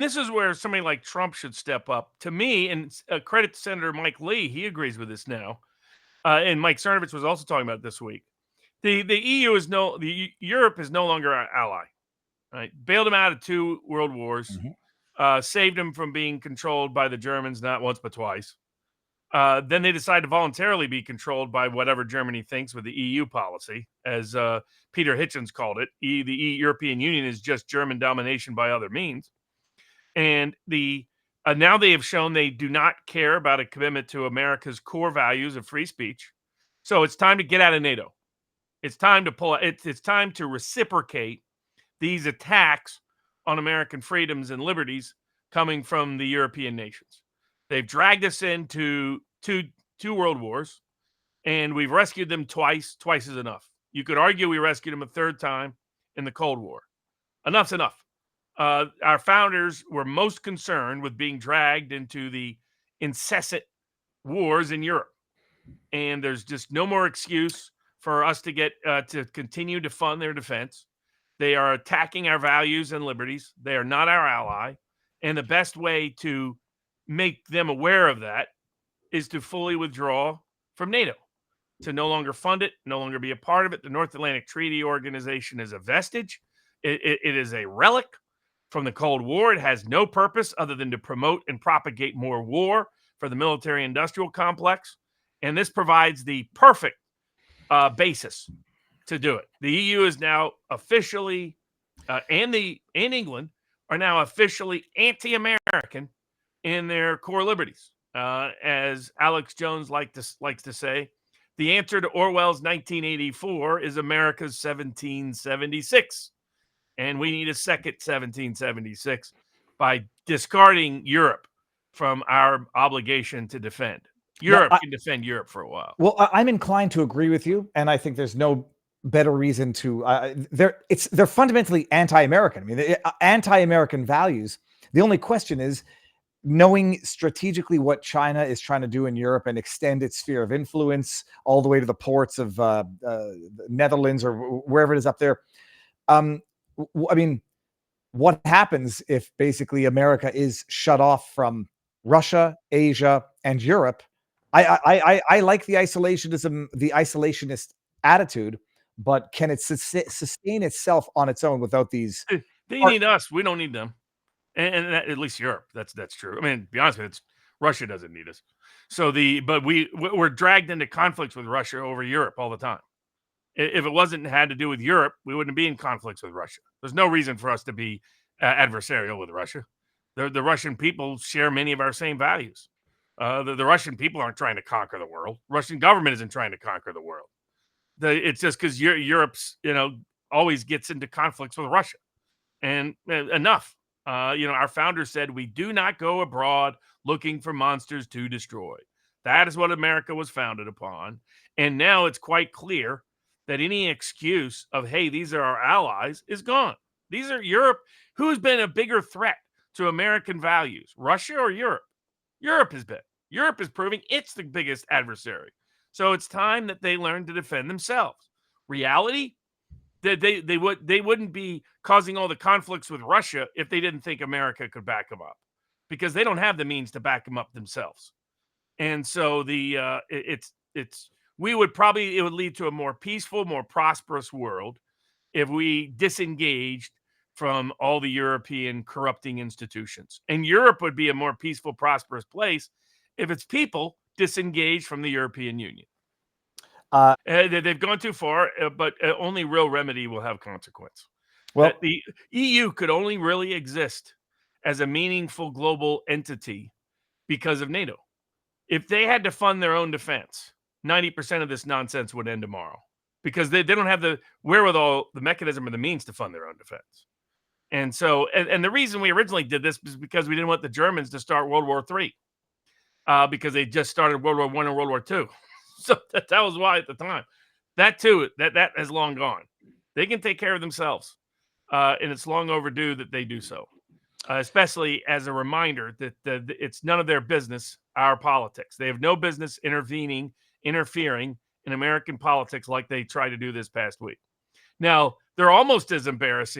This is where somebody like Trump should step up. To me, and credit to Senator Mike Lee, he agrees with this now. And Mike Cernovich was also talking about it this week. The EU is Europe is no longer our ally. Right, bailed him out of 2 world wars, saved him from being controlled by the Germans not once but twice. Then they decide to voluntarily be controlled by whatever Germany thinks with the EU policy, as Peter Hitchens called it. The European Union is just German domination by other means. And now they have shown they do not care about a commitment to America's core values of free speech. So it's time to get out of NATO. It's time to pull. It's time to reciprocate these attacks on American freedoms and liberties coming from the European nations. They've dragged us into two world wars, and we've rescued them twice. Twice is enough. You could argue we rescued them a third time in the Cold War. Enough's enough. Our founders were most concerned with being dragged into the incessant wars in Europe. And there's just no more excuse for us to get to continue to fund their defense. They are attacking our values and liberties. They are not our ally. And the best way to make them aware of that is to fully withdraw from NATO, to no longer fund it, no longer be a part of it. The North Atlantic Treaty Organization is a vestige. It is a relic from the Cold War. It has no purpose other than to promote and propagate more war for the military-industrial complex. And this provides the perfect basis to do it. The EU is now officially, and England are now officially anti-American in their core liberties. As Alex Jones likes to say, the answer to Orwell's 1984 is America's 1776. And we need a second 1776 by discarding Europe from our obligation to defend. Europe can defend Europe for a while. Well, I'm inclined to agree with you, and I think there's no better reason to. They're fundamentally anti-American. I mean, anti-American values. The only question is knowing strategically what China is trying to do in Europe and extend its sphere of influence all the way to the ports of Netherlands or wherever it is up there. I mean, what happens if basically America is shut off from Russia, Asia, and Europe? I like the isolationist attitude, but can it sustain itself on its own without these? They need us. We don't need them. And at least Europe. That's true. I mean, to be honest with you, Russia doesn't need us. So but we're dragged into conflicts with Russia over Europe all the time. If it had to do with Europe, we wouldn't be in conflicts with Russia. There's no reason for us to be adversarial with Russia. The Russian people share many of our same values. The Russian people aren't trying to conquer the world. Russian government isn't trying to conquer the world. It's just because Europe's, always gets into conflicts with Russia. And enough. Our founders said we do not go abroad looking for monsters to destroy. That is what America was founded upon. And now it's quite clear that any excuse of, hey, these are our allies is gone. These are Europe. Who's been a bigger threat to American values, Russia or Europe? Europe has been. Europe is proving it's the biggest adversary. So it's time that they learn to defend themselves. Reality, they wouldn't be causing all the conflicts with Russia if they didn't think America could back them up, because they don't have the means to back them up themselves. And so it would lead to a more peaceful, more prosperous world if we disengaged from all the European corrupting institutions. And Europe would be a more peaceful, prosperous place if its people disengaged from the European Union. They've gone too far, but only real remedy will have consequence. Well, the EU could only really exist as a meaningful global entity because of NATO. If they had to fund their own defense, 90% of this nonsense would end tomorrow, because they don't have the wherewithal, the mechanism, or the means to fund their own defense. And so, and the reason we originally did this is because we didn't want the Germans to start World War III, because they just started World War I and World War II. So that was why at the time. That too, that has long gone. They can take care of themselves, and it's long overdue that they do so. Especially as a reminder that it's none of their business, our politics. They have no business interfering in American politics like they tried to do this past week. Now, they're almost as embarrassing